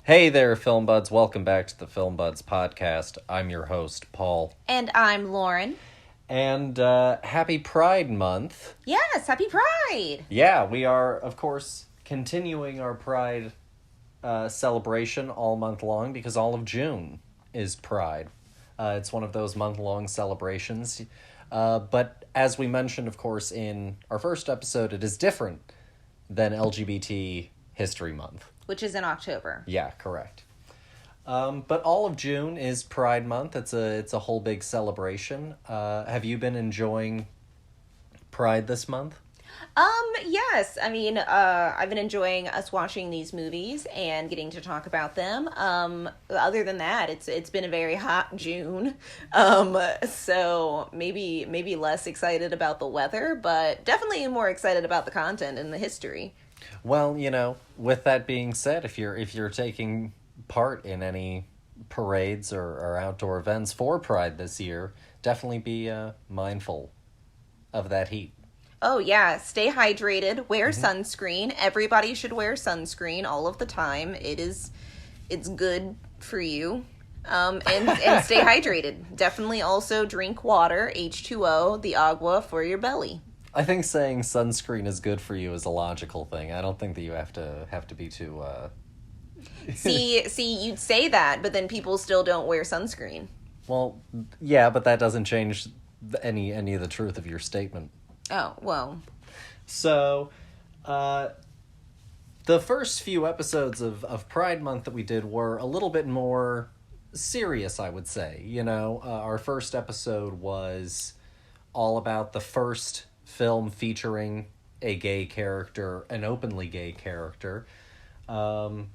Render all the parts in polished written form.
Hey there, Film Buds. Welcome back to the Film Buds podcast. I'm your host, Paul. And I'm Lauren. And happy Pride Month. Yes, happy Pride! Yeah, we are, of course, continuing our Pride celebration all month long because all of June is Pride. It's one of those month-long celebrations. But as we mentioned, of course, in our first episode, it is different than LGBT History Month. Which is in October. Yeah, correct. But all of June is Pride Month. It's a whole big celebration. Have you been enjoying Pride this month? Yes. I mean, I've been enjoying us watching these movies and getting to talk about them. Other than that, it's been a very hot June. So maybe less excited about the weather, but definitely more excited about the content and the history. Well, with that being said, if you're taking part in any parades or outdoor events for Pride this year, definitely be mindful of that heat. Oh yeah, stay hydrated, wear sunscreen. Everybody should wear sunscreen all of the time. It's good for you. And stay hydrated. Definitely also drink water, H2O, the agua for your belly. I think saying sunscreen is good for you is a logical thing. I don't think that you have to be too See, you'd say that, but then people still don't wear sunscreen. Well, yeah, but that doesn't change any of the truth of your statement. Oh, well. So, the first few episodes of Pride Month that we did were a little bit more serious, I would say. Our first episode was all about the first film featuring a gay character, an openly gay character. But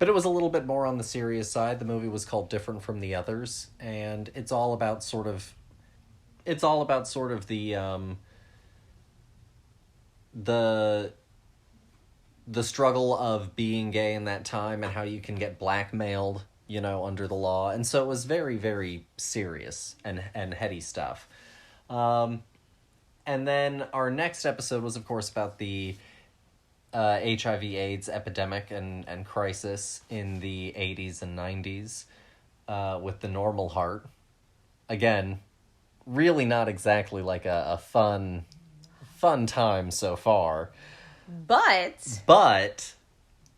it was a little bit more on the serious side. The movie was called Different from the Others, and it's all about sort of the struggle of being gay in that time and how you can get blackmailed, under the law. And so it was very, very serious and heady stuff. And then our next episode was, of course, about the HIV/AIDS epidemic and crisis in the 80s and 90s with The Normal Heart. Again, really not exactly like a fun time so far. But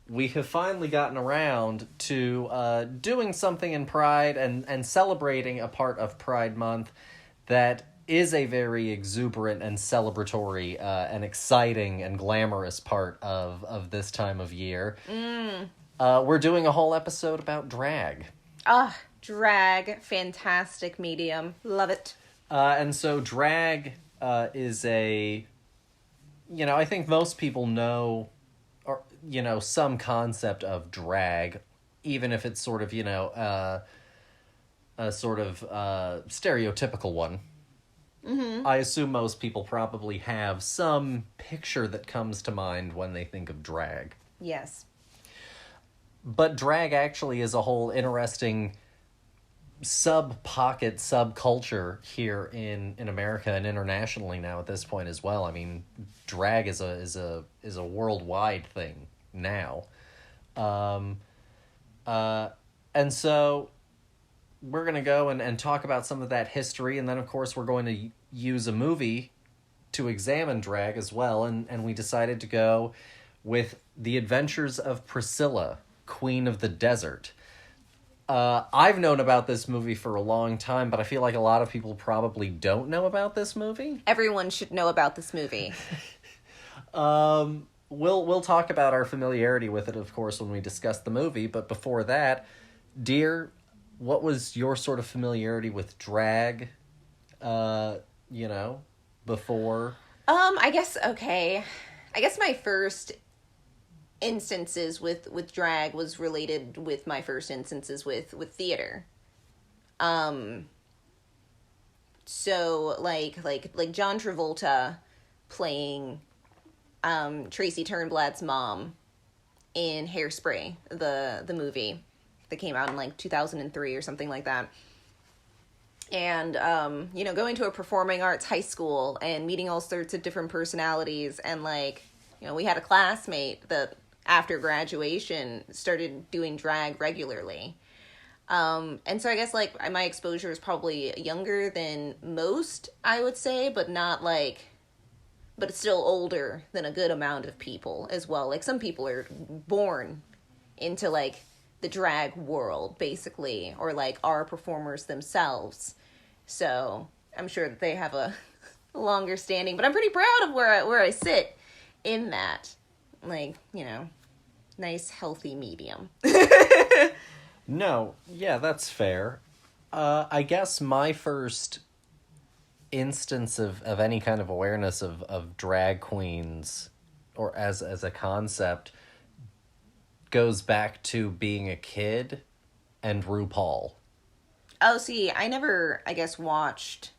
we have finally gotten around to doing something in Pride and celebrating a part of Pride Month that is a very exuberant and celebratory and exciting and glamorous part of this time of year. We're doing a whole episode about drag. Drag, fantastic medium. Love it. And so drag is I think most people know, or, some concept of drag, even if it's sort of, a sort of stereotypical one. Mm-hmm. I assume most people probably have some picture that comes to mind when they think of drag. Yes. But drag actually is a whole interesting subculture here in America and internationally now at this point as well. I mean, drag is a worldwide thing now. And so we're going to go and talk about some of that history, and then of course we're going to use a movie to examine drag as well, and we decided to go with The Adventures of Priscilla, Queen of the Desert. I've known about this movie for a long time, but I feel like a lot of people probably don't know about this movie. Everyone should know about this movie. We'll talk about our familiarity with it, of course, when we discuss the movie, but before that, dear, what was your sort of familiarity with drag, before? I guess my first instances with drag was related with my first instances with theater. So like John Travolta playing Tracy Turnblad's mom in Hairspray, the movie that came out in like 2003 or something like that. And, going to a performing arts high school and meeting all sorts of different personalities. And we had a classmate that after graduation, started doing drag regularly. And so I guess, like, my exposure is probably younger than most, I would say, but not, like, but it's still older than a good amount of people as well. Like, some people are born into, like, the drag world, basically, or, like, are performers themselves. So I'm sure that they have a longer standing, but I'm pretty proud of where I sit in that. Like, you know, nice, healthy medium. No, yeah, that's fair. I guess my first instance of any kind of awareness of drag queens, or as a concept, goes back to being a kid and RuPaul. Oh, see, I never, I guess, watched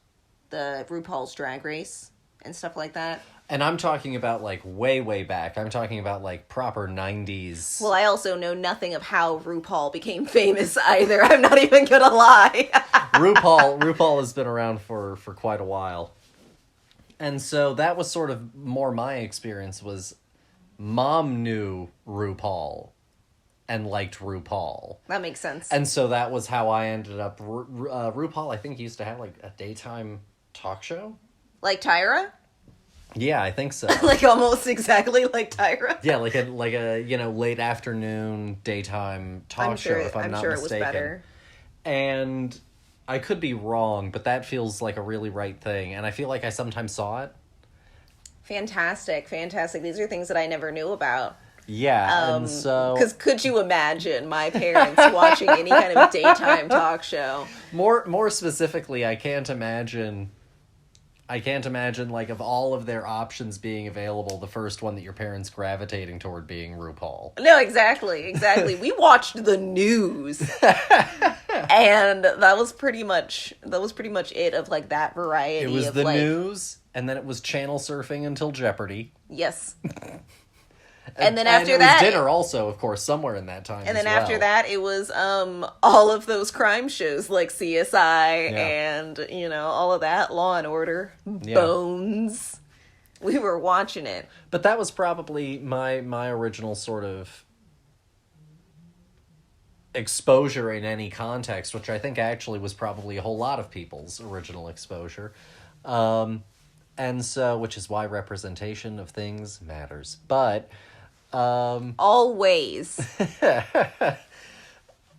the RuPaul's Drag Race and stuff like that. And I'm talking about, like, way, way back. I'm talking about, like, proper 90s. Well, I also know nothing of how RuPaul became famous either. I'm not even gonna lie. RuPaul has been around for quite a while. And so that was sort of more my experience, was Mom knew RuPaul and liked RuPaul. That makes sense. And so that was how I ended up... RuPaul, I think, used to have, like, a daytime talk show? Like Tyra? Yeah, I think so. Like, almost exactly like Tyra? Yeah, like a you know, late afternoon daytime talk show, if I'm not sure mistaken. It was better. And I could be wrong, but that feels like a really right thing, and I feel like I sometimes saw it. Fantastic. These are things that I never knew about. Yeah, and so... Because could you imagine my parents watching any kind of daytime talk show? More specifically, I can't imagine, like, of all of their options being available, the first one that your parents gravitating toward being RuPaul. No, exactly. We watched the news. And that was pretty much it of, like, that variety. It was of, the like, news, and then it was channel surfing until Jeopardy. Yes. And then after that, it was dinner also, of course, somewhere in that time. And then after that, it was all of those crime shows like CSI and, you know, all of that, Law and Order, Bones. We were watching it. But that was probably my original sort of exposure in any context, which I think actually was probably a whole lot of people's original exposure. And so, which is why representation of things matters. But... always.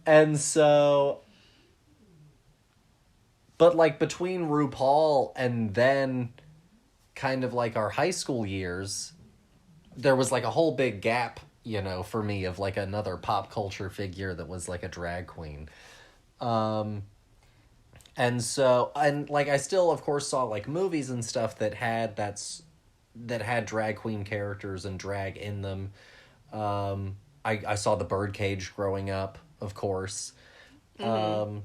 And so, but, like, between RuPaul and then kind of like our high school years, there was, like, a whole big gap, you know, for me, of, like, another pop culture figure that was, like, a drag queen. And so, and, like, I still, of course, saw, like, movies and stuff that had drag queen characters and drag in them. I saw The Birdcage growing up, of course. Mm-hmm.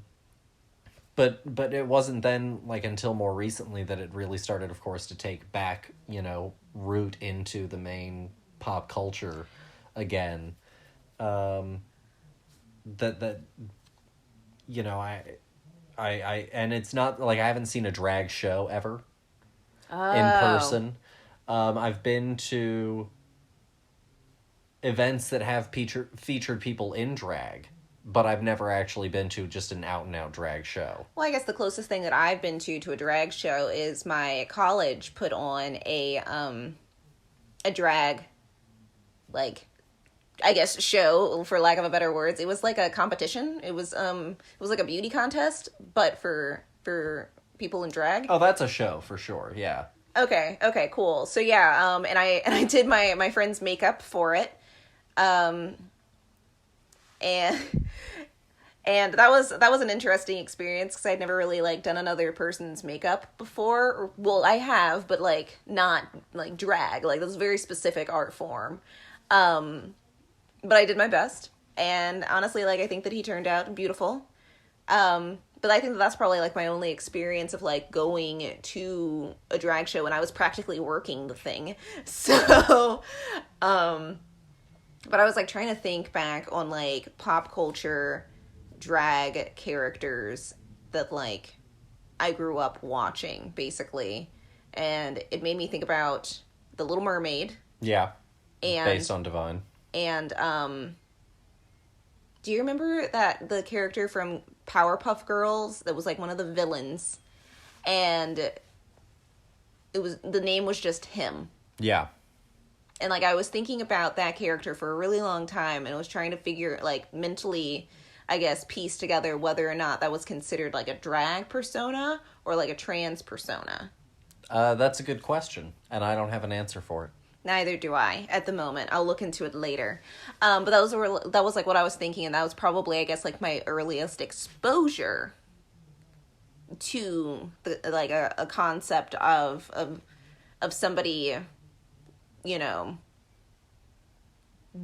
But it wasn't then, like, until more recently that it really started, of course, to take back, you know, root into the main pop culture again. That you know, I and it's not like I haven't seen a drag show ever in person. I've been to events that have featured people in drag, but I've never actually been to just an out-and-out drag show. Well, I guess the closest thing that I've been to a drag show is my college put on a drag, like, I guess, show, for lack of a better words. It was like a competition. It was like a beauty contest, but for people in drag. Oh, that's a show for sure. Yeah. Okay, cool. So yeah, and I did my friend's makeup for it. And that was an interesting experience because I'd never really, like, done another person's makeup before. Well, I have, but, like, not like drag. Like, this is a very specific art form. But I did my best, and honestly, like, I think that he turned out beautiful. But I think that's probably, like, my only experience of, like, going to a drag show, and I was practically working the thing. So, but I was, like, trying to think back on, like, pop culture drag characters that, like, I grew up watching, basically. And it made me think about The Little Mermaid. Yeah. And based on Divine. And do you remember that the character from Powerpuff Girls that was like one of the villains, and the name was just him? Yeah. And like I was thinking about that character for a really long time, and was trying to figure, like, mentally, I guess, piece together whether or not that was considered like a drag persona or like a trans persona. That's a good question, and I don't have an answer for it. Neither do I at the moment. I'll look into it later. But that was like what I was thinking, and that was probably, I guess, like my earliest exposure to like a concept of somebody, you know,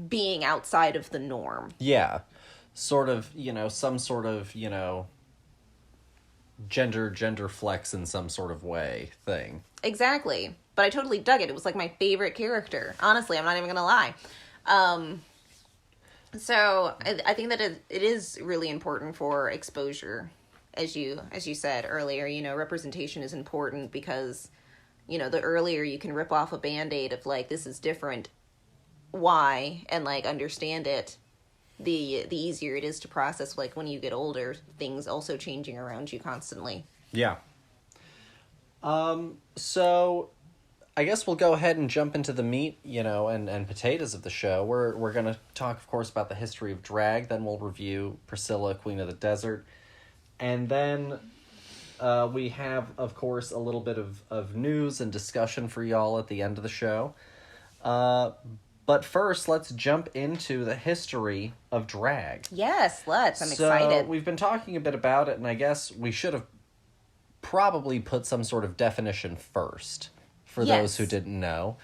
being outside of the norm. Yeah. Sort of, you know, some sort of, you know, gender flex in some sort of way thing. Exactly. But I totally dug it. It was like my favorite character. Honestly, I'm not even gonna lie. So I think that it is really important for exposure, as you said earlier. You know, representation is important because, you know, the earlier you can rip off a Band-Aid of like, this is different, why, and like understand it, the easier it is to process, like, when you get older, things also changing around you constantly. Yeah. So I guess we'll go ahead and jump into the meat, you know, and potatoes of the show. We're going to talk, of course, about the history of drag. Then we'll review Priscilla, Queen of the Desert. And then we have, of course, a little bit of news and discussion for y'all at the end of the show. But first, let's jump into the history of drag. Yes, let's. I'm excited. So we've been talking a bit about it, and I guess we should have probably put some sort of definition first for those who didn't know.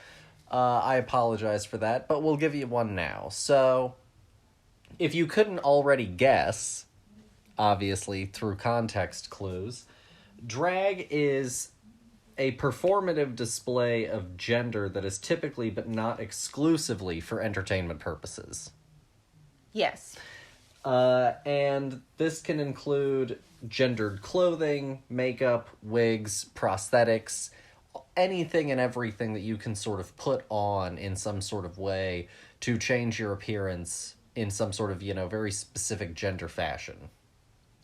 I apologize for that, but we'll give you one now. So, if you couldn't already guess, obviously through context clues, drag is a performative display of gender that is typically but not exclusively for entertainment purposes. Yes. And this can include gendered clothing, makeup, wigs, prosthetics, anything and everything that you can sort of put on in some sort of way to change your appearance in some sort of, you know, very specific gender fashion.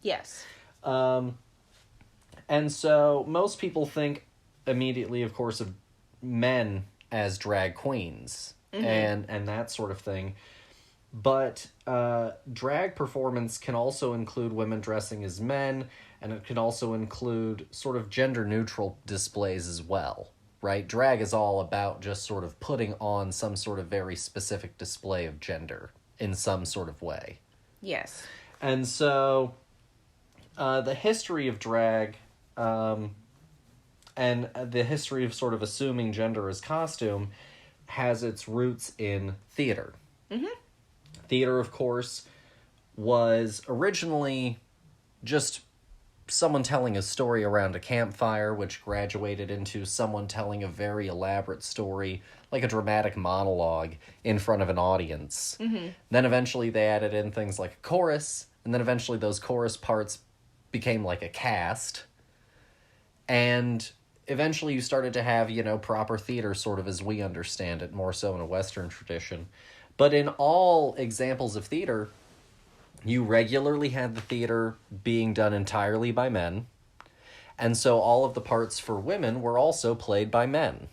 Yes. And so most people think immediately, of course, of men as drag queens and that sort of thing. But drag performance can also include women dressing as men, and it can also include sort of gender-neutral displays as well, right? Drag is all about just sort of putting on some sort of very specific display of gender in some sort of way. Yes. And so the history of drag and the history of sort of assuming gender as costume has its roots in theater. Mm-hmm. Theater, of course, was originally just someone telling a story around a campfire, which graduated into someone telling a very elaborate story, like a dramatic monologue, in front of an audience. Mm-hmm. Then eventually they added in things like a chorus, and then eventually those chorus parts became like a cast. And eventually you started to have, you know, proper theater sort of as we understand it, more so in a Western tradition. But in all examples of theater, you regularly had the theater being done entirely by men. And so all of the parts for women were also played by men.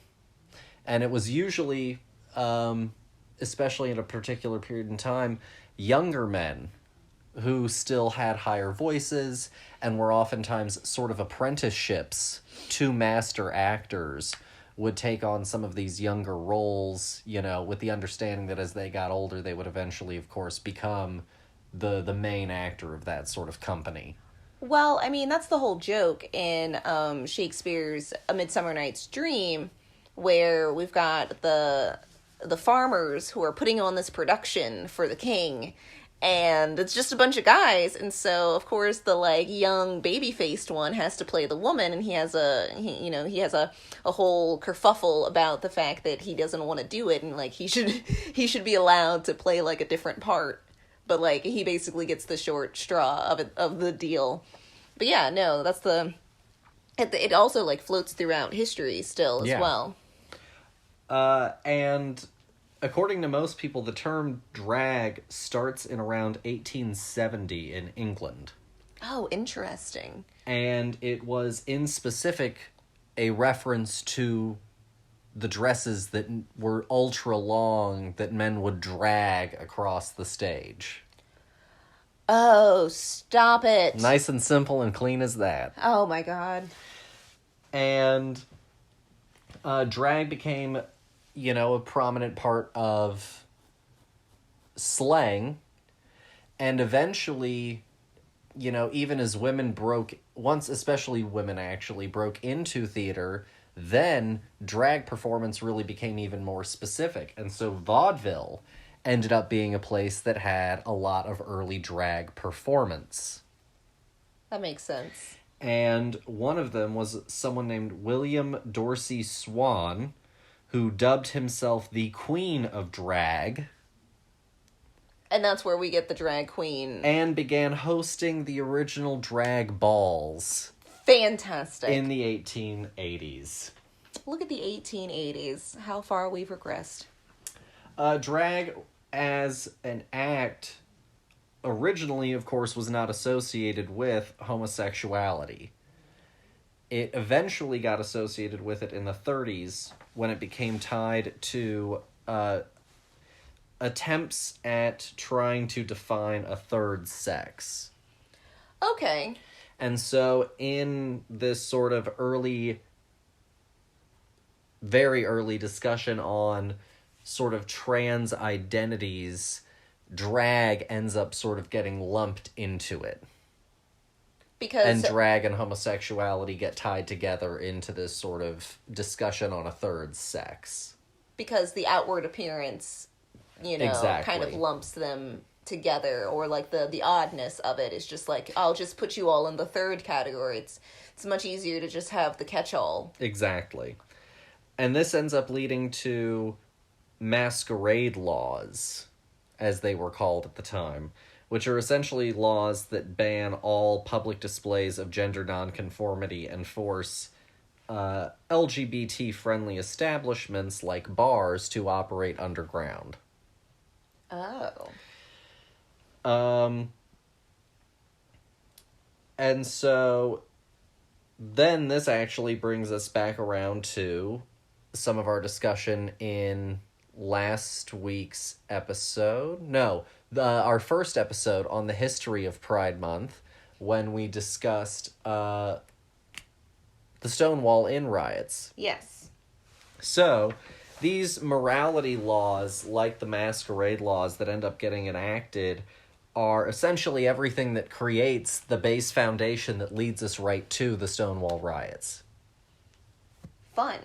And it was usually, especially in a particular period in time, younger men who still had higher voices and were oftentimes sort of apprenticeships to master actors would take on some of these younger roles, you know, with the understanding that as they got older, they would eventually, of course, become the main actor of that sort of company. Well, I mean, that's the whole joke in Shakespeare's A Midsummer Night's Dream, where we've got the farmers who are putting on this production for the king, and it's just a bunch of guys, and so of course the like young baby-faced one has to play the woman, and he has a whole kerfuffle about the fact that he doesn't want to do it, and like he should be allowed to play like a different part, but like he basically gets the short straw of the deal. But yeah, no, that's it also like floats throughout history still as well. And according to most people, the term drag starts in around 1870 in England. Oh, interesting. And it was in specific a reference to the dresses that were ultra long that men would drag across the stage. Oh, stop it. Nice and simple and clean as that. Oh my god. And drag became, a prominent part of slang. And eventually, even as women once especially women actually broke into theater, then drag performance really became even more specific. And so vaudeville ended up being a place that had a lot of early drag performance. That makes sense. And one of them was someone named William Dorsey Swan, who dubbed himself the Queen of Drag. And that's where we get the drag queen. And began hosting the original drag balls. Fantastic. In the 1880s. Look at the 1880s. How far we've regressed. Drag as an act originally, of course, was not associated with homosexuality. It eventually got associated with it in the 30s when it became tied to attempts at trying to define a third sex. Okay. And so in this sort of very early discussion on sort of trans identities, drag ends up sort of getting lumped into it. And drag and homosexuality get tied together into this sort of discussion on a third sex. Because the outward appearance, exactly. kind of lumps them together, or like the oddness of it is just like, I'll just put you all in the third category. It's much easier to just have the catch-all. Exactly. And this ends up leading to masquerade laws, as they were called at the time, which are essentially laws that ban all public displays of gender nonconformity and force LGBT-friendly establishments like bars to operate underground. Oh. And so then this actually brings us back around to some of our discussion in last week's episode. No, our first episode on the history of Pride Month, when we discussed the Stonewall Inn riots. Yes. So, these morality laws, like the masquerade laws that end up getting enacted, are essentially everything that creates the base foundation that leads us right to the Stonewall riots. Fun.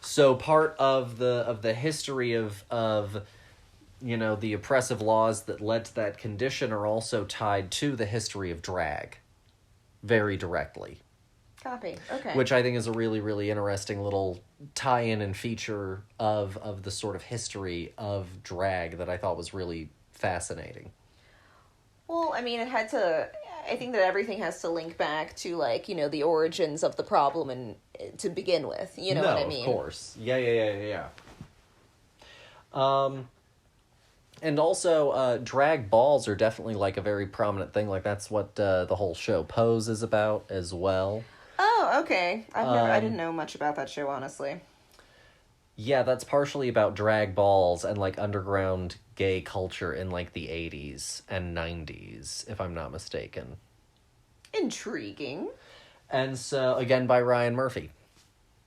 So part of the history of the oppressive laws that led to that condition are also tied to the history of drag, very directly. Copy. Okay. Which I think is a really, really interesting little tie-in and feature of the sort of history of drag that I thought was really fascinating. Well, I mean, I think that everything has to link back to, like, the origins of the problem and to begin with. You know what I mean? Of course. Yeah. And also, drag balls are definitely, like, a very prominent thing. Like, that's what the whole show Pose is about as well. Oh, okay. I didn't know much about that show, honestly. Yeah, that's partially about drag balls and, like, underground gay culture in, like, the 80s and 90s, if I'm not mistaken. Intriguing. And so, again, by Ryan Murphy.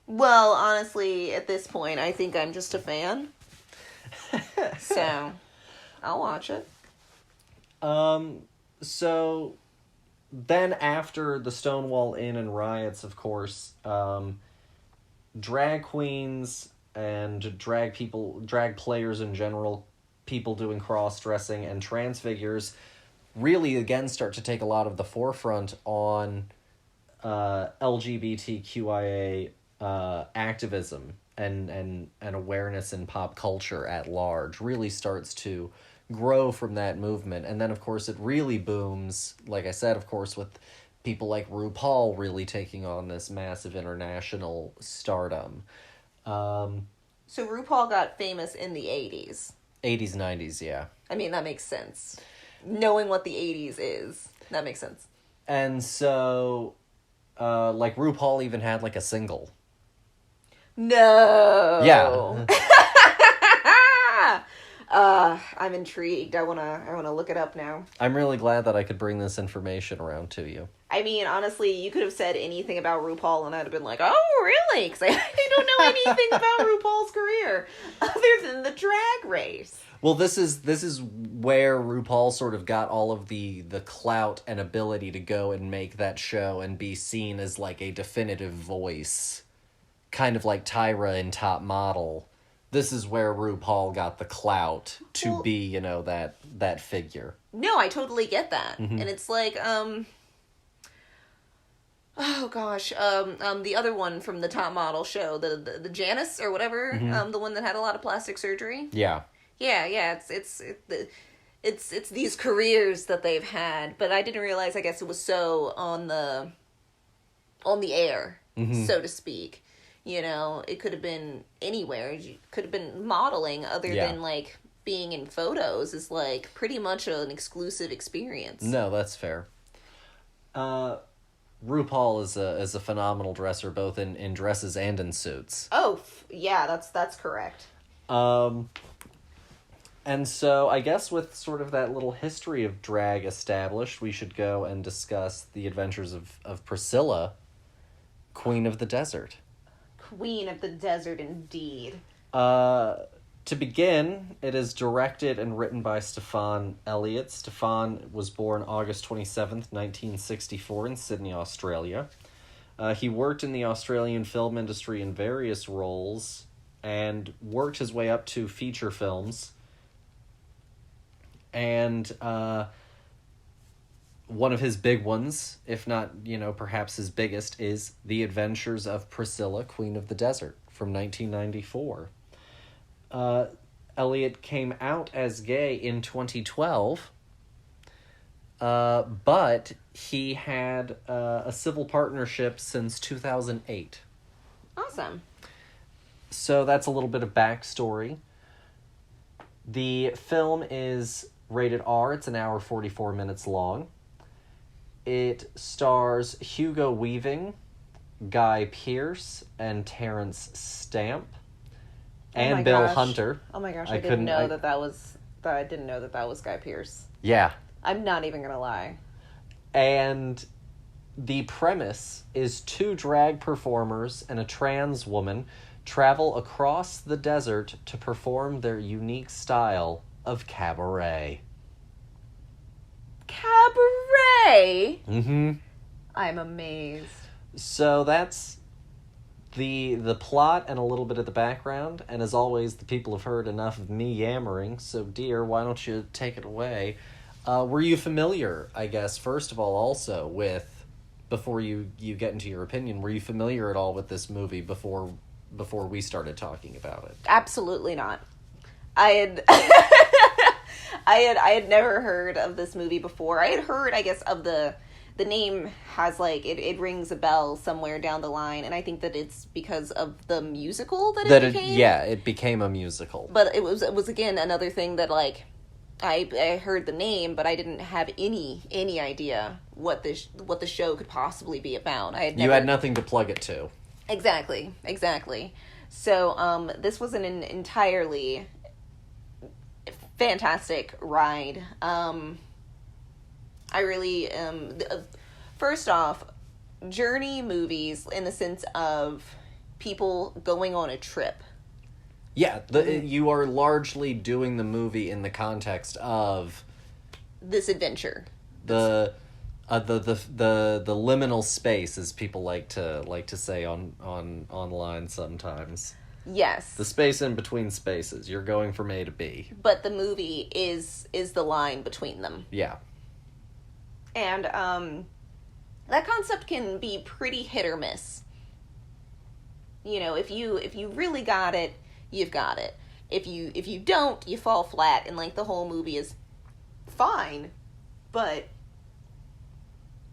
Well, honestly, at this point, I think I'm just a fan. So, I'll watch it. So, then after the Stonewall Inn and riots, of course, drag queens and drag players in general, people doing cross-dressing and trans figures, really again start to take a lot of the forefront on LGBTQIA activism and awareness in pop culture at large. Really starts to grow from that movement. And then, of course, it really booms, like I said, of course, with people like RuPaul really taking on this massive international stardom. So RuPaul got famous in the 80s. 80s, 90s, yeah. I mean, that makes sense. Knowing what the 80s is, that makes sense. And so, like, RuPaul even had, like, a single. No! Yeah. I'm intrigued. I wanna look it up now. I'm really glad that I could bring this information around to you. I mean, honestly, you could have said anything about RuPaul and I'd have been like, oh, really? Because I don't know anything about RuPaul's career other than the drag race. Well, this is where RuPaul sort of got all of the clout and ability to go and make that show and be seen as, like, a definitive voice. Kind of like Tyra in Top Model. This is where RuPaul got the clout to be, you know, that figure. No, I totally get that. Mm-hmm. And it's like, oh gosh, the other one from the Top Model show, the Janice or whatever, Mm-hmm. The one that had a lot of plastic surgery. Yeah. Yeah, it's these careers that they've had, but I didn't realize, I guess it was so on the air, Mm-hmm. so to speak. You know, it could have been anywhere. You could have been modeling other than, like, being in photos is, like, pretty much an exclusive experience. No, that's fair. RuPaul is a phenomenal dresser, both in dresses and in suits. Oh, yeah, that's correct. And so I guess with sort of that little history of drag established, we should go and discuss the adventures of Priscilla, Queen of the Desert. Queen of the Desert, indeed. To begin, it is directed and written by Stefan Elliott. Stefan was born August 27th, 1964 in Sydney, Australia. He worked in the Australian film industry in various roles and worked his way up to feature films. And one of his big ones, if not, you know, perhaps his biggest, is The Adventures of Priscilla, Queen of the Desert, from 1994. Elliot came out as gay in 2012, but he had a civil partnership since 2008. Awesome. So that's a little bit of backstory. The film is rated R. It's an hour 44 minutes long. It stars Hugo Weaving, Guy Pearce, and Terrence Stamp, and Bill Hunter. Oh my gosh, I didn't know that was Guy Pearce. Yeah. I'm not even gonna lie. And the premise is two drag performers and a trans woman travel across the desert to perform their unique style of cabaret. Cabaret? Mm-hmm. I'm amazed. So that's the plot and a little bit of the background, and as always, the people have heard enough of me yammering, so dear, why don't you take it away? Were you familiar, I guess, first of all, also with, before you get into your opinion, were you familiar at all with this movie before we started talking about it? Absolutely not. I had I had never heard of this movie before. I had heard, I guess, of the name has, like, it rings a bell somewhere down the line, and I think that it's because of the musical that it became. It became a musical. But it was again another thing that, like, I heard the name, but I didn't have any idea what the show could possibly be about. You had nothing to plug it to. Exactly. So this was an entirely fantastic ride. I really first off, journey movies in the sense of people going on a trip. Yeah, you are largely doing the movie in the context of this adventure. The liminal space, as people like to say online sometimes. Yes. The space in between spaces. You're going from A to B. But the movie is the line between them. Yeah. And that concept can be pretty hit or miss. You know, if you really got it, you've got it. If you don't, you fall flat, and, like, the whole movie is fine, but,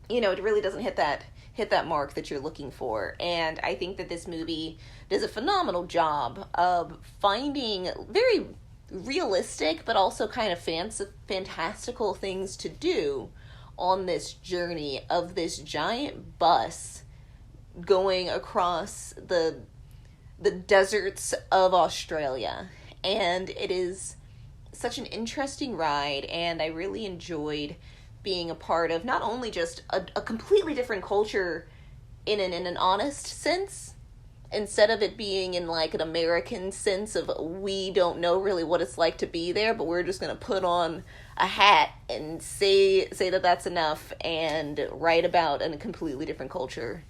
you know, it really doesn't hit that hit that mark that you're looking for. And I think that this movie does a phenomenal job of finding very realistic but also kind of fantastical things to do on this journey of this giant bus going across the deserts of Australia. And it is such an interesting ride, and I really enjoyed being a part of not only just a completely different culture in an honest sense, instead of it being in like an American sense of we don't know really what it's like to be there, but we're just going to put on a hat and say that that's enough and write about a completely different culture.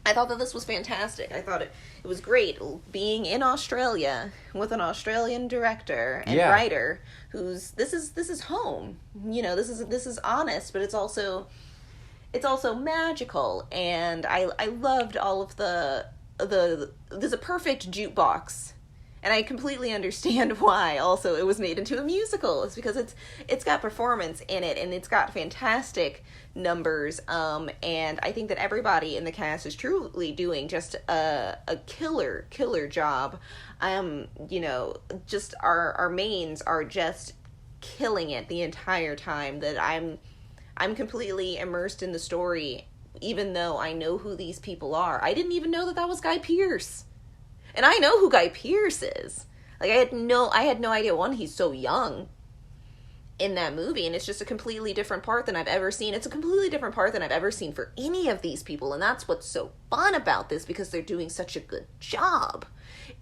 I thought that this was fantastic. I thought it was great being in Australia with an Australian director and writer who's this is home. You know, this is honest, but it's also magical, and I loved all of the there's a perfect jukebox. And I completely understand why also it was made into a musical. It's because it's got performance in it, and it's got fantastic numbers. And I think that everybody in the cast is truly doing just a killer job. You know, just our mains are just killing it the entire time. That I'm completely immersed in the story, even though I know who these people are. I didn't even know that was Guy Pearce. And I know who Guy Pearce is. Like, I had no idea, one, he's so young in that movie, and it's just a completely different part than I've ever seen. It's a completely different part than I've ever seen for any of these people, and that's what's so fun about this, because they're doing such a good job.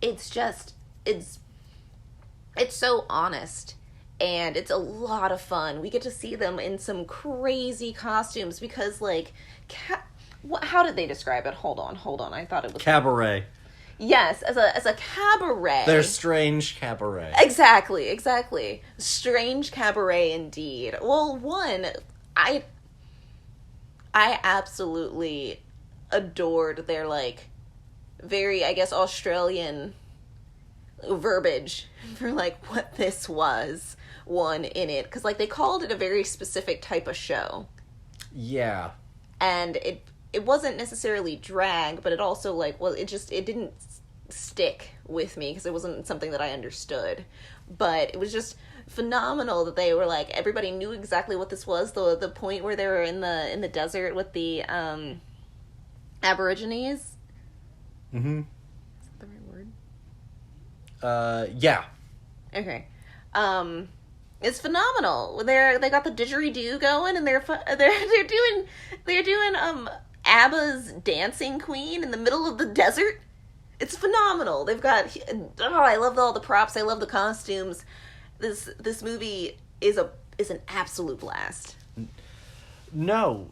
It's just, it's so honest, and it's a lot of fun. We get to see them in some crazy costumes, because, like, how did they describe it? Hold on, I thought it was... Cabaret. Yes, as a cabaret. They're strange cabaret. Exactly. Strange cabaret indeed. Well, one, I absolutely adored their, like, very, I guess, Australian verbiage for, like, what this was, one, in it. Because, like, they called it a very specific type of show. Yeah. And it wasn't necessarily drag, but it also, like, well, it didn't stick with me because it wasn't something that I understood. But it was just phenomenal that they were, like, everybody knew exactly what this was. The point where they were in the desert with the Aborigines. Mm-hmm. Is that the right word? Yeah. Okay. It's phenomenal. They got the didgeridoo going, and they're doing ABBA's Dancing Queen in the middle of the desert. It's phenomenal. They've got I love all the props. I love the costumes. This movie is an absolute blast. No,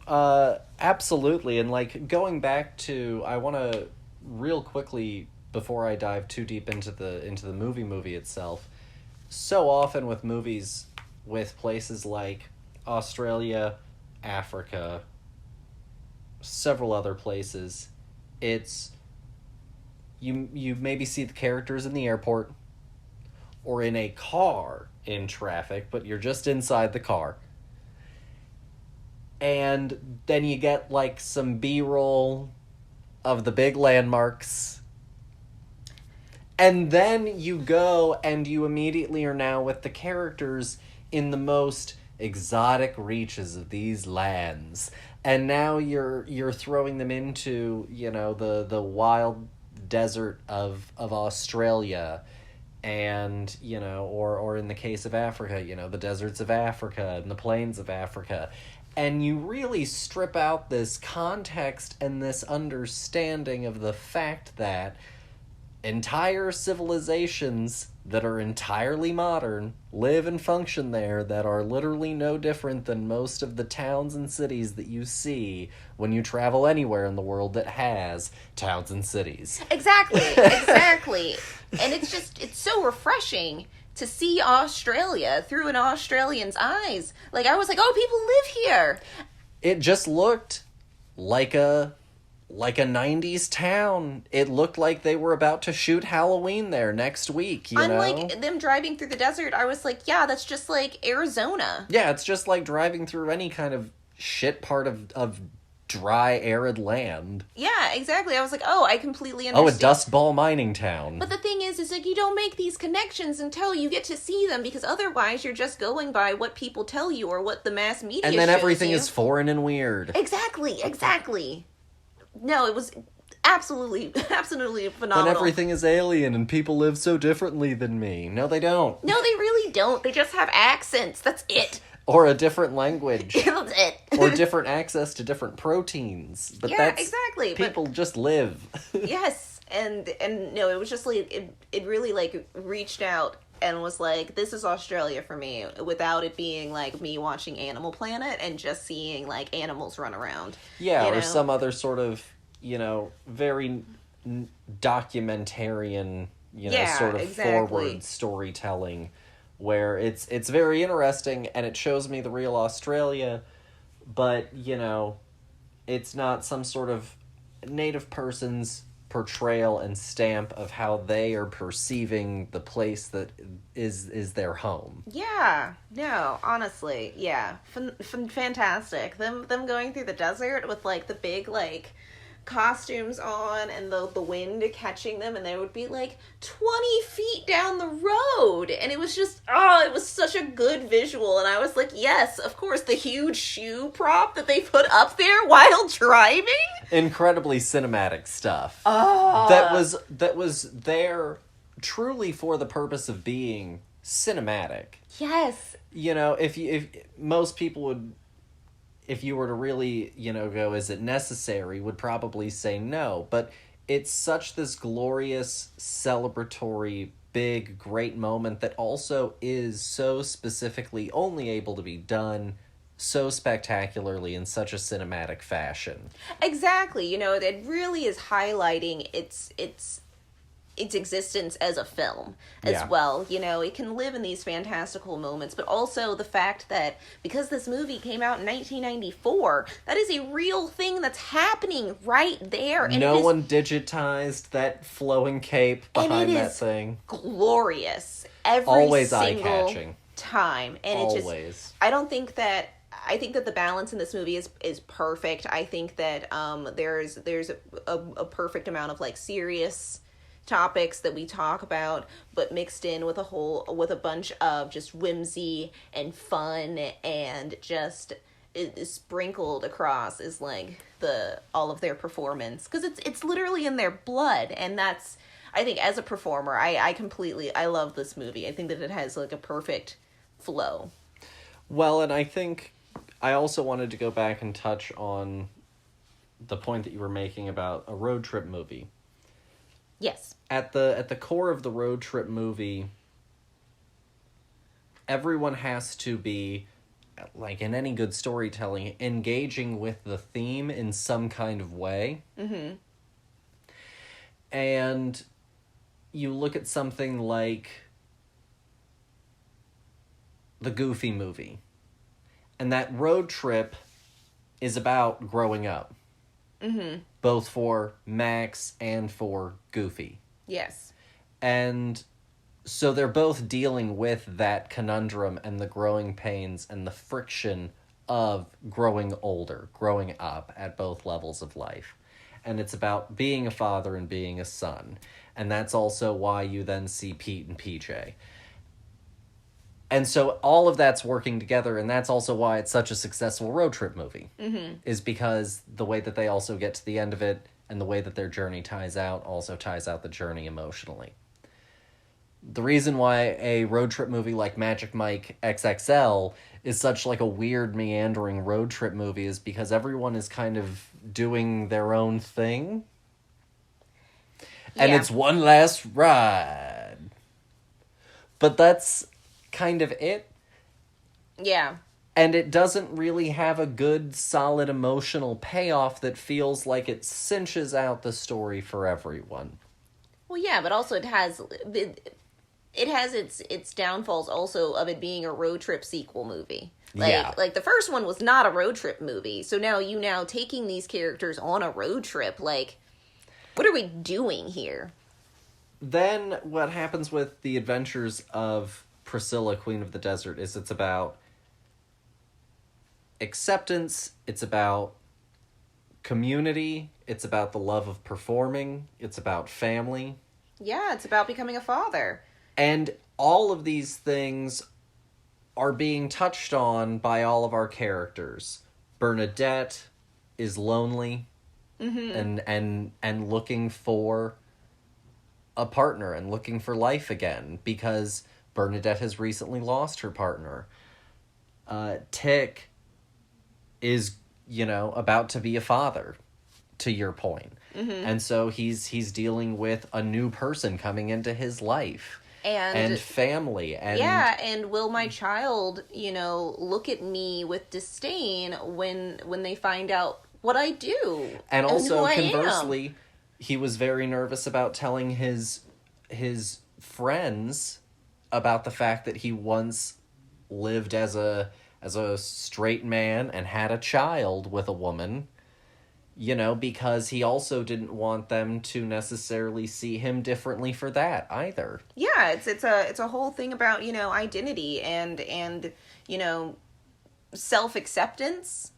absolutely. And, like, going back to, I want to real quickly, before I dive too deep into the movie itself, so often with movies with places like Australia, Africa, several other places, it's you maybe see the characters in the airport or in a car in traffic, but you're just inside the car. And then you get, like, some B-roll of the big landmarks. And then you go and you immediately are now with the characters in the most exotic reaches of these lands. And now you're throwing them into, you know, the wild desert of Australia, and, you know, or in the case of Africa, you know, the deserts of Africa and the plains of Africa. And you really strip out this context and this understanding of the fact that entire civilizations that are entirely modern live and function there, that are literally no different than most of the towns and cities that you see when you travel anywhere in the world that has towns and cities. Exactly. And it's so refreshing to see Australia through an Australian's eyes. Like, I was like, oh, people live here. It just looked like a 90s town. It looked like they were about to shoot Halloween there next week, you know? Unlike them driving through the desert, I was like, yeah, that's just like Arizona. Yeah, it's just like driving through any kind of shit part of dry, arid land. Yeah, exactly. I was like, oh, I completely understand. Oh, a Dust Bowl mining town. But the thing is like, you don't make these connections until you get to see them, because otherwise you're just going by what people tell you or what the mass media and then shows everything you. is foreign and weird. Exactly. No, it was absolutely phenomenal. Then everything is alien and people live so differently than me. No, they don't. No, they really don't. They just have accents. That's it. Or a different language. That's it. Or different access to different proteins. But yeah, that's... exactly. People just live. Yes. And no, it was just like, it really like reached out and was like, this is Australia for me, without it being like me watching Animal Planet and just seeing like animals run around. Yeah, you or know? some other sort of, very documentarian, sort of forward storytelling, where it's very interesting and it shows me the real Australia, but, it's not some sort of native person's portrayal and stamp of how they are perceiving the place that is their home. Yeah, no, honestly, yeah, fantastic. Them going through the desert with like the big like costumes on and the wind catching them, and they would be like 20 feet down the road, and it was just it was such a good visual, and I was like, yes, of course, the huge shoe prop that they put up there while driving. Incredibly cinematic stuff. That was there truly for the purpose of being cinematic. Yes. If most people would, if you were to really, go, is it necessary, would probably say no. But it's such this glorious, celebratory, big, great moment that also is so specifically only able to be done so spectacularly in such a cinematic fashion. Exactly. It really is highlighting its existence as a film as well. It can live in these fantastical moments, but also the fact that because this movie came out in 1994, that is a real thing that's happening right there. And no one digitized that flowing cape behind that thing. Glorious. Every always single eye-catching. Time. And always. I think that the balance in this movie is perfect. I think that there's a perfect amount of like serious topics that we talk about, but mixed in with a bunch of just whimsy and fun, and just it is sprinkled across is like all of their performance, because it's literally in their blood. And that's, I think, as a performer, I love this movie. I think that it has like a perfect flow. Well, and I think I also wanted to go back and touch on the point that you were making about a road trip movie. Yes. At the core of the road trip movie, everyone has to be, like in any good storytelling, engaging with the theme in some kind of way. Mm-hmm. And you look at something like the Goofy movie, and that road trip is about growing up. Mm-hmm. Both for Max and for Goofy. Yes. And so they're both dealing with that conundrum and the growing pains and the friction of growing older, growing up at both levels of life. And it's about being a father and being a son. And that's also why you then see Pete and PJ. And so all of that's working together, and that's also why it's such a successful road trip movie. Mm-hmm. Is because the way that they also get to the end of it, and the way that their journey ties out, also ties out the journey emotionally. The reason why a road trip movie like Magic Mike XXL is such like a weird, meandering road trip movie is because everyone is kind of doing their own thing. And it's one last ride. But that's kind of it. Yeah. And it doesn't really have a good, solid emotional payoff that feels like it cinches out the story for everyone. Well, yeah, but also it has its downfalls also of it being a road trip sequel movie. Like the first one was not a road trip movie. So now taking these characters on a road trip, like, what are we doing here? Then what happens with the Adventures of Priscilla, Queen of the Desert, is it's about acceptance, it's about community. It's about the love of performing. It's about family. Yeah, it's about becoming a father. And all of these things are being touched on by all of our characters. Bernadette is lonely and looking for a partner and looking for life again because Bernadette has recently lost her partner. Tick is, about to be a father, to your point. And so he's dealing with a new person coming into his life. And family. And will my child, look at me with disdain when they find out what I do? And also, who conversely, he was very nervous about telling his friends about the fact that he once lived as a straight man and had a child with a woman. Because he also didn't want them to necessarily see him differently for that either. Yeah, it's a whole thing about, identity and self-acceptance,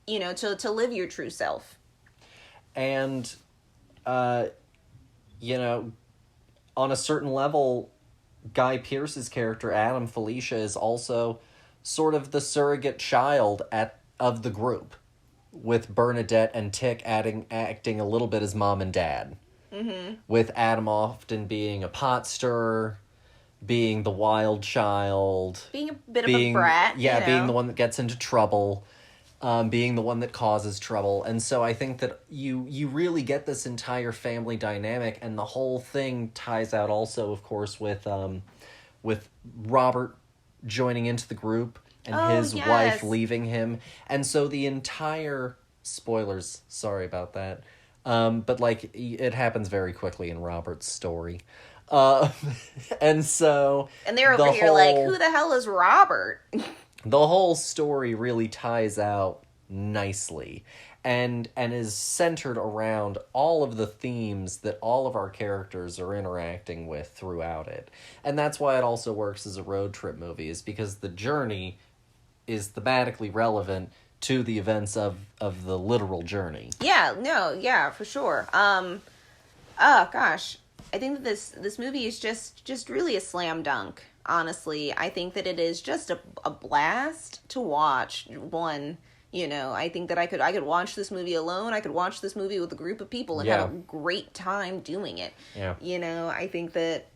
to live your true self. And on a certain level, Guy Pearce's character Adam Felicia is also sort of the surrogate child of the group, with Bernadette and Tick acting a little bit as mom and dad. With Adam often being a pot stirrer, being the wild child. Being a bit of a brat. Yeah, being the one that gets into trouble. Being the one that causes trouble. And so I think that you really get this entire family dynamic, and the whole thing ties out also, of course, with Robert joining into the group. And his wife leaving him. And so the entire... Spoilers, sorry about that. But, it happens very quickly in Robert's story. And so... And they're over here like, who the hell is Robert? The whole story really ties out nicely. And is centered around all of the themes that all of our characters are interacting with throughout it. And that's why it also works as a road trip movie, is because the journey is thematically relevant to the events of the literal journey. Yeah, for sure. Gosh. I think that this movie is just really a slam dunk, honestly. I think that it is just a blast to watch. I think that I could watch this movie alone. I could watch this movie with a group of people and have a great time doing it. Yeah. I think that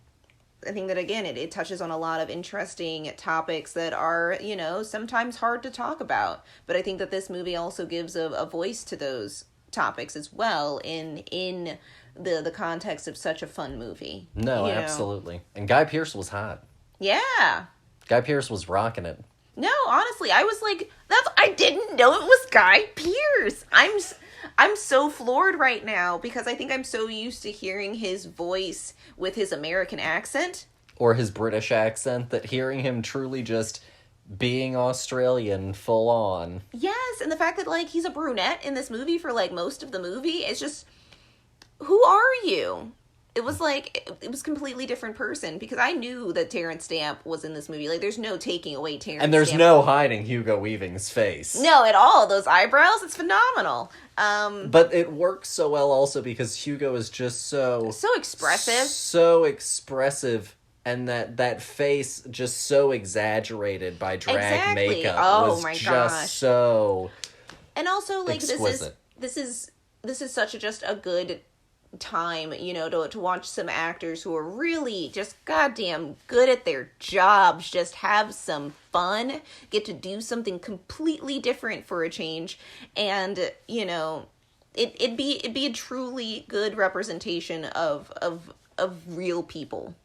again, it touches on a lot of interesting topics that are, sometimes hard to talk about. But I think that this movie also gives a voice to those topics as well in the context of such a fun movie. No, absolutely. And Guy Pearce was hot. Yeah. Guy Pearce was rocking it. No, honestly, I was like, I didn't know it was Guy Pearce. I'm so floored right now because I think I'm so used to hearing his voice with his American accent. Or his British accent, that hearing him truly just being Australian full on. Yes, and the fact that, he's a brunette in this movie for, most of the movie, it's just, who are you? It was it was a completely different person, because I knew that Terrence Stamp was in this movie. There's no taking away Terrence Stamp. And there's no hiding Hugo Weaving's face. No, at all. Those eyebrows, it's phenomenal. But it works so well also because Hugo is just so expressive. So expressive, and that face just so exaggerated by drag makeup was my just gosh. So and also exquisite. this is such just a good time, to watch some actors who are really just goddamn good at their jobs, just have some fun, get to do something completely different for a change, and it'd be a truly good representation of real people.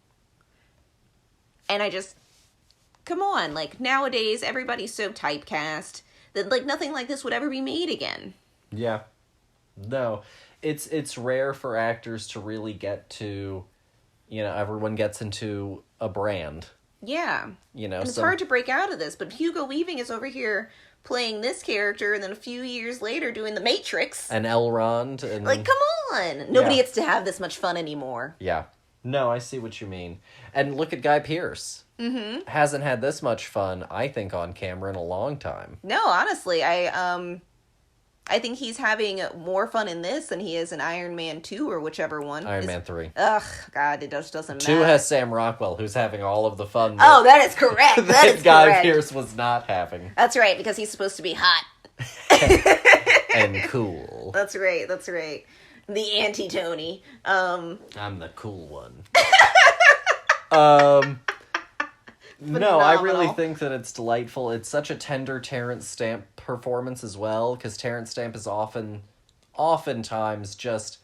And I just, come on, nowadays everybody's so typecast that nothing like this would ever be made again. Yeah. No. It's rare for actors to really get to, everyone gets into a brand. Yeah. And it's hard to break out of this, but Hugo Weaving is over here playing this character, and then a few years later doing The Matrix. And Elrond. And come on! Nobody gets to have this much fun anymore. Yeah. No, I see what you mean. And look at Guy Pearce. Mm-hmm. Hasn't had this much fun, I think, on camera in a long time. No, honestly, I think he's having more fun in this than he is in Iron Man 2 or whichever one. Iron Man 3. Ugh, God, it just doesn't matter. 2 has Sam Rockwell, who's having all of the fun. Oh, that is correct. That is Guy correct. Pearce was not having. That's right, because he's supposed to be hot. And cool. That's right, that's right. The anti-Tony. I'm the cool one. No, I really think that it's delightful. It's such a tender Terrence Stamp performance as well, because Terrence Stamp is oftentimes just,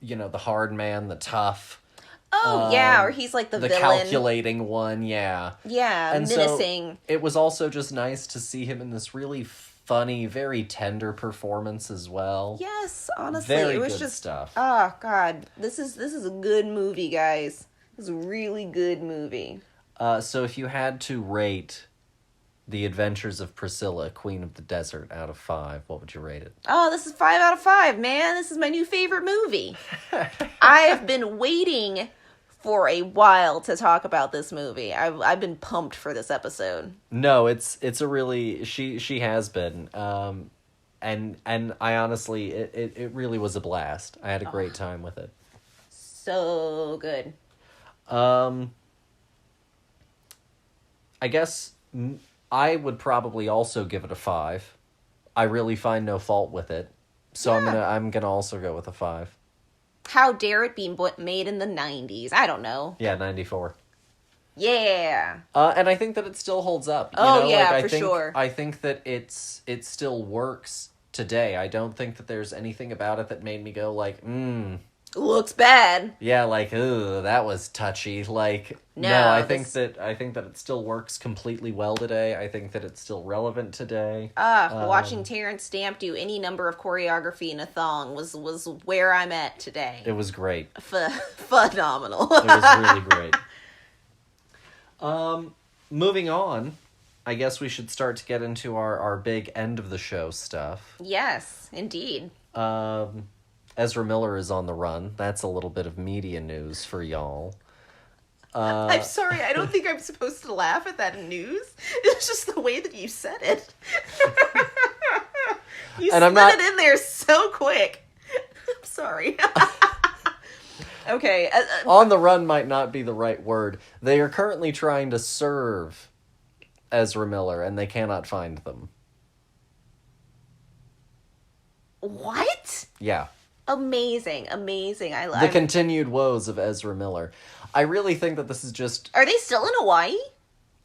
the hard man, the tough. Oh, yeah, or he's like the villain. Calculating one, yeah. Yeah, and menacing. So it was also just nice to see him in this really funny, very tender performance as well. Yes, honestly, very it was good just stuff. Oh God, this is a good movie, guys. This is a really good movie. So if you had to rate The Adventures of Priscilla, Queen of the Desert, out of 5, what would you rate it? Oh, this is 5 out of 5, man. This is my new favorite movie. I have been waiting for a while to talk about this movie. I've been pumped for this episode. No, it's a really she has been. And I honestly it really was a blast. I had a great time with it. So good. I guess I would probably also give it a 5. I really find no fault with it. So Yeah. I'm gonna also go with a 5. How dare it be made in the 90s? I don't know. Yeah, 94. Yeah. And I think that it still holds up. Sure. I think that it still works today. I don't think that there's anything about it that made me go like, Looks bad. yeah, like, ooh, that was touchy. Like, No, I think that it still works completely well today. I think that it's still relevant today. Watching Terrence Stamp do any number of choreography in a thong was where I'm at today. It was great. Phenomenal. It was really great. Moving on, I guess we should start to get into our big end of the show stuff. Yes, indeed. Ezra Miller is on the run. That's a little bit of media news for y'all. I'm sorry, I don't think I'm supposed to laugh at that news. It's just the way that you said it. You slid it in there so quick. I'm sorry. Okay. On the run might not be the right word. They are currently trying to serve Ezra Miller, and they cannot find them. What? Yeah. Amazing. I love the continued woes of Ezra Miller. I really think that this is just... Are they still in Hawaii?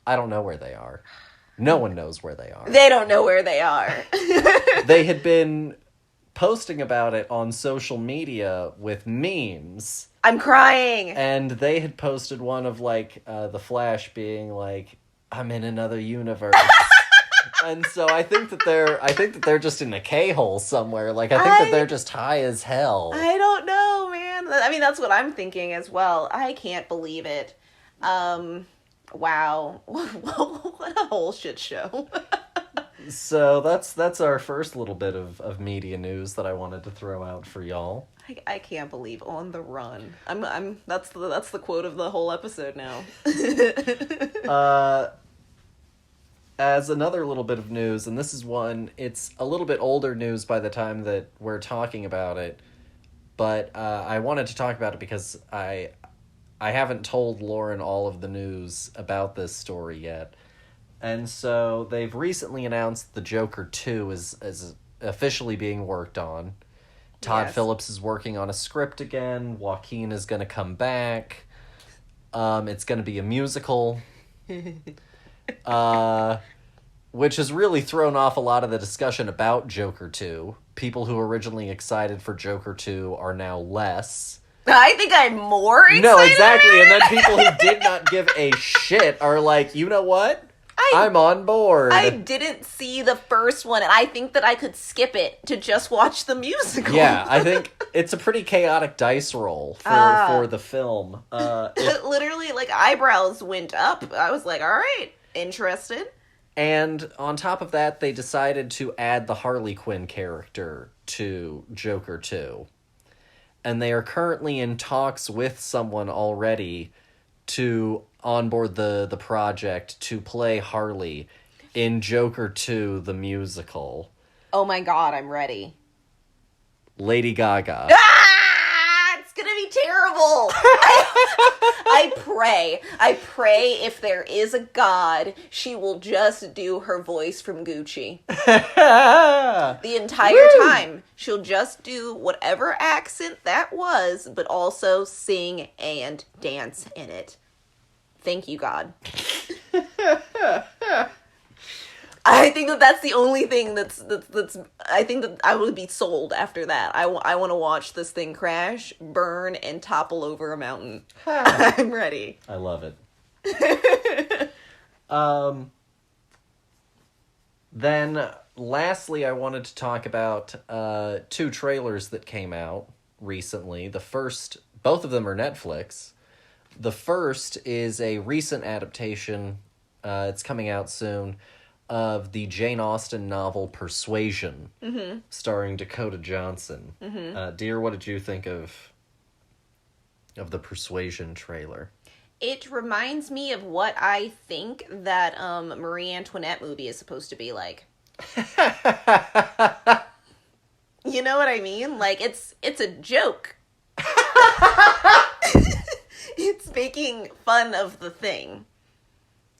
I don't know where they are. No one knows where they are. They don't know where they are. They had been posting about it on social media with memes. I'm crying. And they had posted one of, like, the Flash being like, I'm in another universe. And so I think that they're just in a K-hole somewhere. Like, I think that they're just high as hell. I don't know, man. I mean, that's what I'm thinking as well. I can't believe it. Wow. What a whole shit show. So that's our first little bit of media news that I wanted to throw out for y'all. I can't believe On the Run. That's the quote of the whole episode now. As another little bit of news, and this is one, it's a little bit older news by the time that we're talking about it, but I wanted to talk about it because I haven't told Lauren all of the news about this story yet. And so they've recently announced the Joker 2 is officially being worked on. Todd Phillips is working on a script again. Joaquin is going to come back. It's going to be a musical. Which has really thrown off a lot of the discussion about Joker 2. People who were originally excited for Joker 2 are now less. I think I'm more excited. No, exactly. And then people who did not give a shit are like, you know what? I'm on board. I didn't see the first one, and I think that I could skip it to just watch the musical. Yeah, I think it's a pretty chaotic dice roll for the film. Literally, like, eyebrows went up. I was like, all right, interested. And on top of that, they decided to add the Harley Quinn character to Joker 2. And they are currently in talks with someone already to onboard the project to play Harley in Joker 2, the musical. Oh my god, I'm ready. Lady Gaga. It's gonna be terrible. I pray if there is a god, she will just do her voice from Gucci. The entire time. She'll just do whatever accent that was, but also sing and dance in it. Thank you, God. I think that's the only thing that's I think that I would be sold after that. I want to watch this thing crash, burn, and topple over a mountain. I'm ready. I love it. Then, lastly, I wanted to talk about 2 trailers that came out recently. The first, both of them are Netflix. The first is a recent adaptation, it's coming out soon, of the Jane Austen novel Persuasion, starring Dakota Johnson. Dear, what did you think of the Persuasion trailer? It reminds me of what I think that Marie Antoinette movie is supposed to be like. You know what I mean? Like, it's a joke. It's making fun of the thing.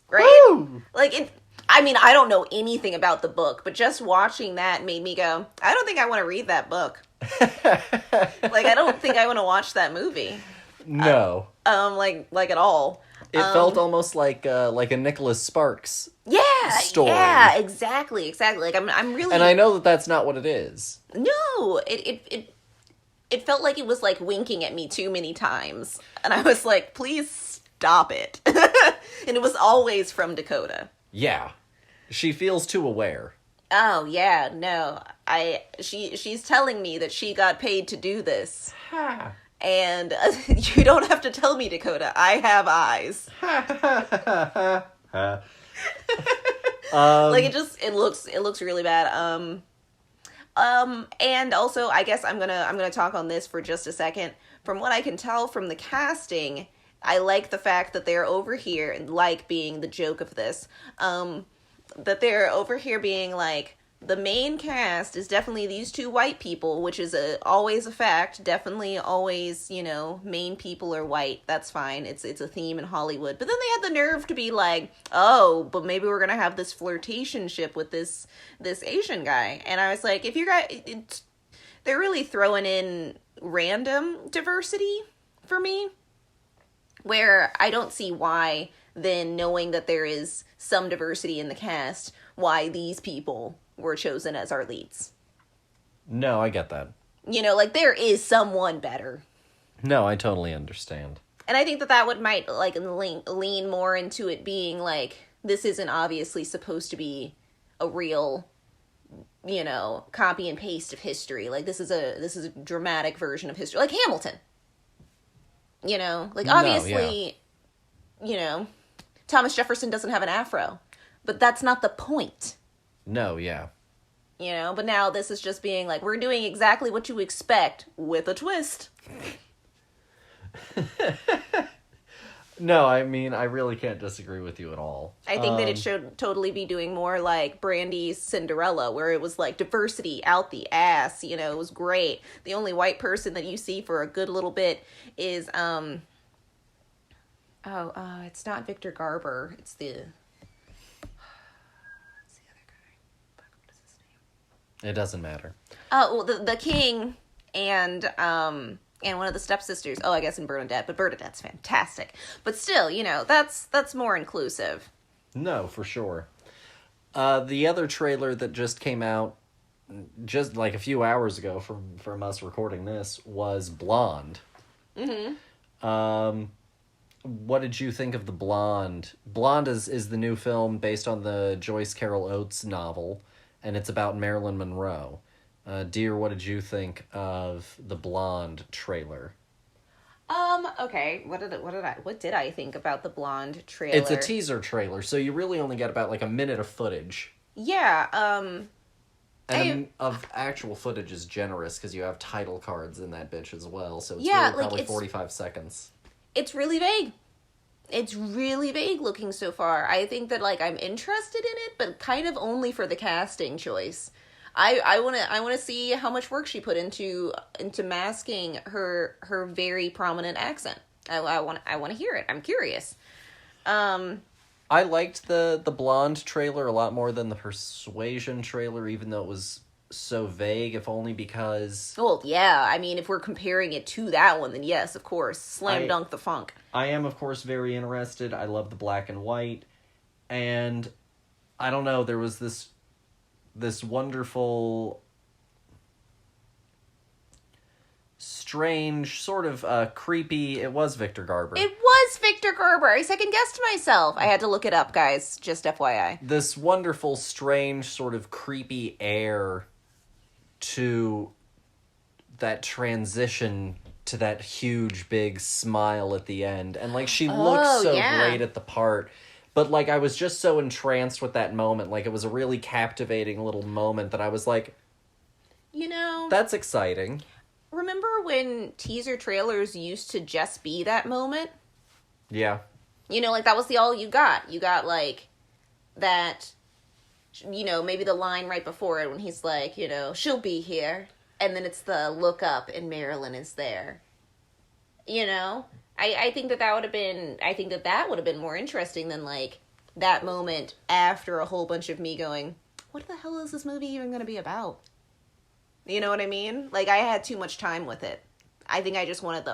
Right? Woo! Like, I mean, I don't know anything about the book, but just watching that made me go, I don't think I want to read that book. Like, I don't think I want to watch that movie. No. Like at all. It felt almost like a Nicholas Sparks story. Yeah, exactly. Like, I'm really... And I know that that's not what it is. No, it felt like it was, like, winking at me too many times. And I was like, please stop it. And it was always from Dakota. Yeah. She feels too aware. Oh, yeah, no. She's telling me that she got paid to do this. And you don't have to tell me, Dakota. I have eyes. Like, it looks really bad. And also, I guess I'm gonna talk on this for just a second. From what I can tell from the casting, I like the fact that they're over here, and like being the joke of this, that they're over here being like, the main cast is definitely these 2 white people, which is always a fact. Definitely always, main people are white. That's fine. It's a theme in Hollywood. But then they had the nerve to be like, oh, but maybe we're going to have this flirtationship with this Asian guy. And I was like, if you guys, they're really throwing in random diversity for me, where I don't see why then, knowing that there is some diversity in the cast, why these people were chosen as our leads. No, I get that. Like, there is someone better. No, I totally understand. And I think that would might, like, lean more into it being, like, this isn't obviously supposed to be a real, copy and paste of history. Like, this is a dramatic version of history. Like Hamilton. Like, obviously, Thomas Jefferson doesn't have an afro. But that's not the point. No, yeah. But now this is just being like, we're doing exactly what you expect with a twist. No, I mean, I really can't disagree with you at all. I think that it should totally be doing more like Brandy's Cinderella, where it was like diversity out the ass. It was great. The only white person that you see for a good little bit is, it's not Victor Garber. It's the... It doesn't matter. Oh, well, the king and one of the stepsisters. Oh, I guess in Bernadette, but Bernadette's fantastic. But still, that's more inclusive. No, for sure. The other trailer that just came out just like a few hours ago from us recording this was Blonde. What did you think of the Blonde? Blonde is the new film based on the Joyce Carol Oates novel. And it's about Marilyn Monroe. Dear, what did you think of the Blonde trailer? Okay. What did I think about the Blonde trailer? It's a teaser trailer, so you really only get about like a minute of footage. Yeah, And of actual footage is generous because you have title cards in that bitch as well, so it's yeah, really probably 45 seconds. It's really vague. It's really vague looking so far. I think that, like, I'm interested in it, but kind of only for the casting choice. I want to see how much work she put into masking her very prominent accent. I want to hear it. I'm curious. I liked the Blonde trailer a lot more than the Persuasion trailer, even though it was so vague, if only because... Well, yeah, I mean, if we're comparing it to that one, then yes, of course. Slam dunk the funk. I am, of course, very interested. I love the black and white. And, I don't know, there was this wonderful... strange, sort of creepy... It was Victor Garber. It was Victor Garber. I second-guessed myself. I had to look it up, guys. Just FYI. This wonderful, strange, sort of creepy air to that transition to that huge, big smile at the end. And, like, she looks so great at the part. But, like, I was just so entranced with that moment. Like, it was a really captivating little moment that I was like... You know... That's exciting. Remember when teaser trailers used to just be that moment? Yeah. You know, like, that was all you got. You got, like, that, you know, maybe the line right before it when he's like, you know, she'll be here. And then it's the look up and Marilyn is there. You know? I think that would have been, I think that would have been more interesting than, like, that moment after a whole bunch of me going, what the hell is this movie even going to be about? You know what I mean? Like, I had too much time with it. I think I just wanted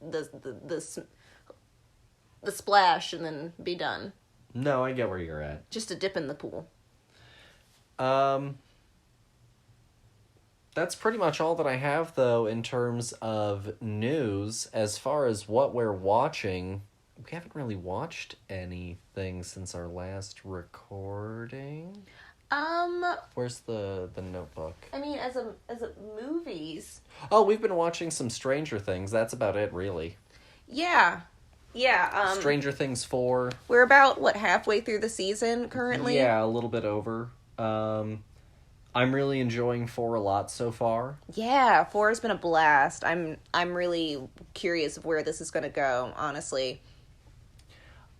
the splash and then be done. No, I get where you're at. Just a dip in the pool. That's pretty much all that I have, though, in terms of news. As far as what we're watching, we haven't really watched anything since our last recording. Where's the notebook? I mean, as a movies. Oh, we've been watching some Stranger Things. That's about it, really. Yeah. Yeah. Stranger Things 4. We're about, halfway through the season currently? Yeah, a little bit over. I'm really enjoying 4 a lot so far. Yeah, 4 has been a blast. I'm really curious of where this is going to go, honestly.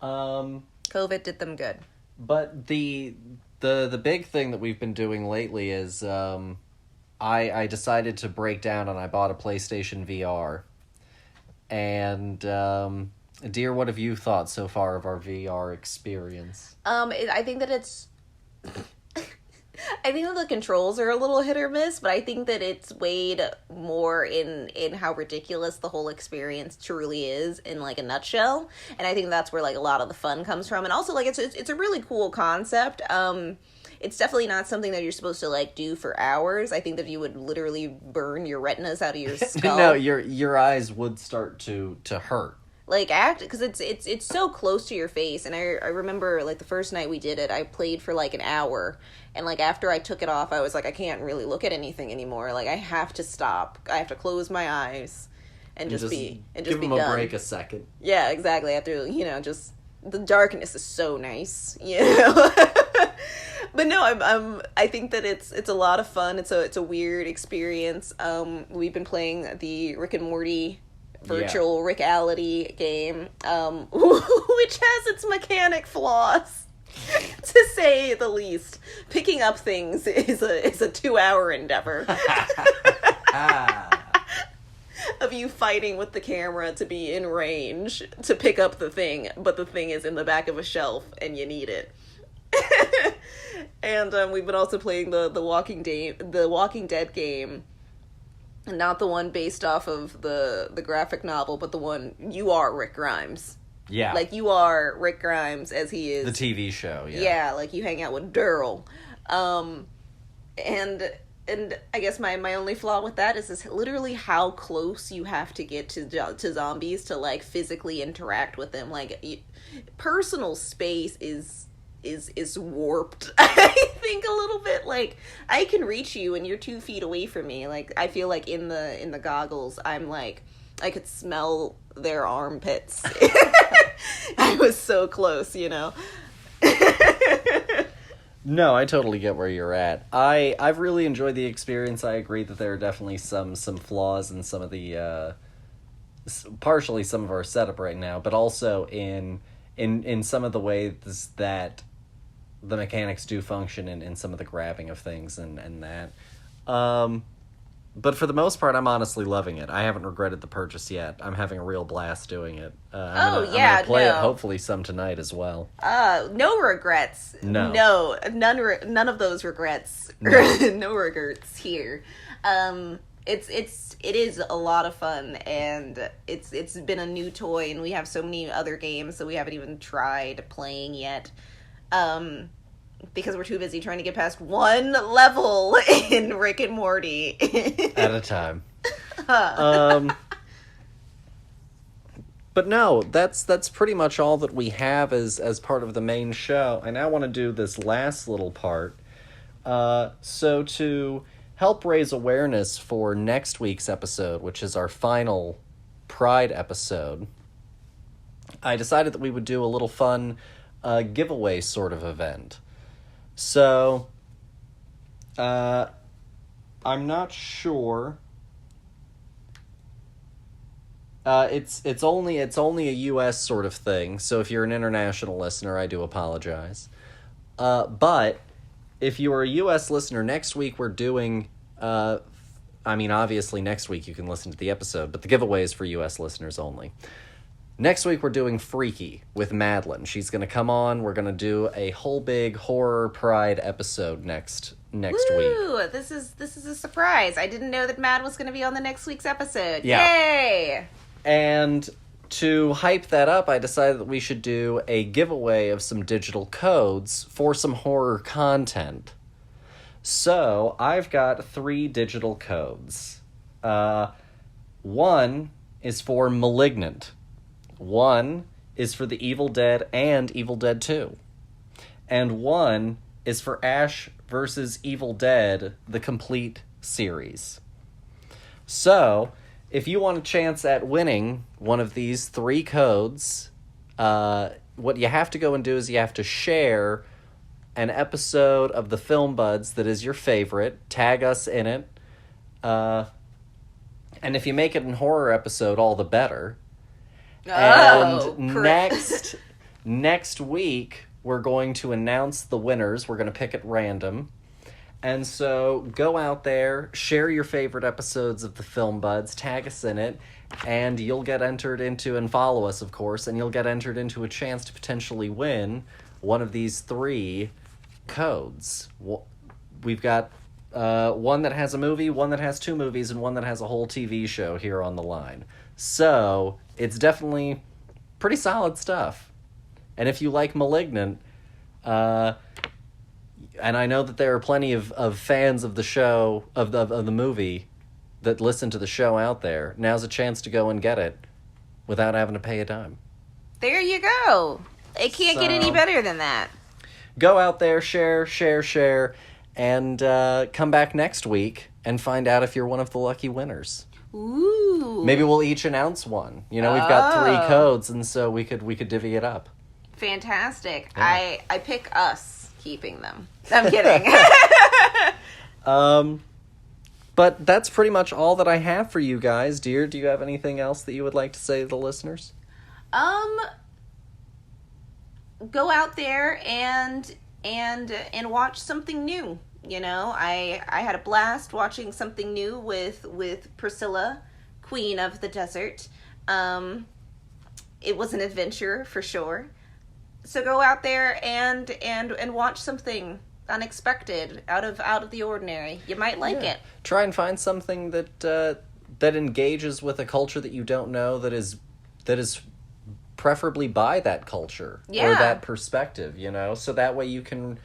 COVID did them good. But the big thing that we've been doing lately is I decided to break down and I bought a PlayStation VR. And dear, what have you thought so far of our VR experience? I think that it's I think that the controls are a little hit or miss, but I think that it's weighed more in how ridiculous the whole experience truly is in, like, a nutshell. And I think that's where, like, a lot of the fun comes from. And also, like, it's a really cool concept. It's definitely not something that you're supposed to, like, do for hours. I think that you would literally burn your retinas out of your skull. No, your eyes would start to hurt. Like, because it's so close to your face. And I remember, like, the first night we did it, I played for, like, an hour. And, like, after I took it off, I was like, I can't really look at anything anymore. Like, I have to stop. I have to close my eyes and just be done. Give them a break a second. Yeah, exactly. I have to, you know, just, the darkness is so nice, you know? But no, I think that it's a lot of fun. It's a weird experience. We've been playing the Rick and Morty virtual Rickality game, which has its mechanic flaws, to say the least. Picking up things is a 2-hour endeavor. Of you fighting with the camera to be in range to pick up the thing, but the thing is in the back of a shelf and you need it. And we've been also playing the Walking Dead game. Not the one based off of the graphic novel, but the one, you are Rick Grimes. Yeah. Like, you are Rick Grimes as he is. The TV show, yeah. Yeah, like, you hang out with Daryl. And I guess my only flaw with that is literally how close you have to get to zombies to, like, physically interact with them. Like, personal space is warped. I think a little bit. Like, I can reach you and you're 2 feet away from me. Like, I feel like in the goggles, I'm like, I could smell their armpits. I was so close, you know. No, I totally get where you're at. I've really enjoyed the experience. I agree that there are definitely some flaws in some of the partially some of our setup right now, but also in some of the ways that the mechanics do function in some of the grabbing of things and that. But for the most part, I'm honestly loving it. I haven't regretted the purchase yet. I'm having a real blast doing it. I'm gonna play it hopefully some tonight as well. No regrets. No. None of those regrets. No. No regrets here. It is a lot of fun, and it's been a new toy, and we have so many other games that we haven't even tried playing yet. Because we're too busy trying to get past one level in Rick and Morty. At a time. But no, that's pretty much all that we have as part of the main show. I now want to do this last little part. So to help raise awareness for next week's episode, which is our final Pride episode, I decided that we would do a little fun giveaway sort of event. So, I'm not sure. It's only a US sort of thing. So if you're an international listener, I do apologize. But if you are a US listener, next week we're doing. Obviously next week you can listen to the episode, but the giveaway is for US listeners only. Next week, we're doing Freaky with Madeline. She's going to come on. We're going to do a whole big horror Pride episode next week. This is a surprise. I didn't know that Mad was going to be on the next week's episode. Yeah. Yay! And to hype that up, I decided that we should do a giveaway of some digital codes for some horror content. So, I've got 3 digital codes. One is for Malignant. One is for The Evil Dead and Evil Dead 2. And one is for Ash vs. Evil Dead, the complete series. So, if you want a chance at winning one of these 3 codes, what you have to go and do is you have to share an episode of the Film Buds that is your favorite, tag us in it, and if you make it an horror episode, all the better. And next week, we're going to announce the winners. We're going to pick at random. And so go out there, share your favorite episodes of the Film Buds, tag us in it, and you'll get entered into, and follow us, of course, and you'll get entered into a chance to potentially win one of these 3 codes. We've got one that has a movie, one that has 2 movies, and one that has a whole TV show here on the line. So, it's definitely pretty solid stuff. And if you like Malignant, and I know that there are plenty of fans of the show, of the movie, that listen to the show out there, now's a chance to go and get it without having to pay a dime. There you go. It can't get any better than that. Go out there, share, and come back next week and find out if you're one of the lucky winners. Ooh. Maybe we'll each announce one. We've got 3 codes, and so we could divvy it up. Fantastic. Yeah. I pick us keeping them. I'm kidding. But that's pretty much all that I have for you guys. Dear, do you have anything else that you would like to say to the listeners? Go out there and watch something new. I had a blast watching something new with Priscilla, Queen of the Desert. It was an adventure for sure. So go out there and watch something unexpected, out of the ordinary. You might like it. Try and find something that engages with a culture that you don't know, that is preferably by that culture or that perspective, so that way you can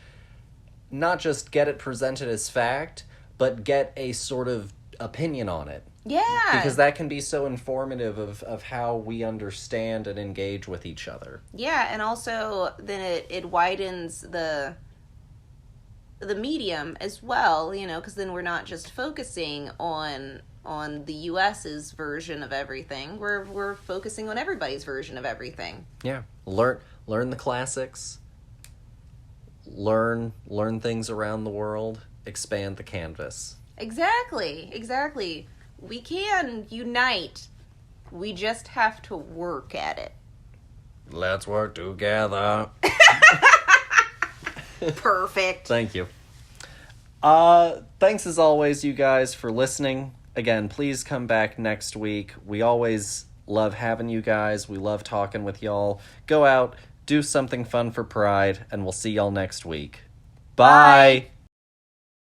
not just get it presented as fact, but get a sort of opinion on it. Yeah. Because that can be so informative of how we understand and engage with each other. Yeah, and also then it widens the medium as well, because then we're not just focusing on the US's version of everything. We're focusing on everybody's version of everything. Yeah. Learn the classics. Learn things around the world. Expand the canvas. Exactly. We can unite. We just have to work at it. Let's work together. Perfect. Thank you. Thanks as always, you guys, for listening. Again, please come back next week. We always love having you guys. We love talking with y'all. Go out, do something fun for Pride, and we'll see y'all next week. Bye.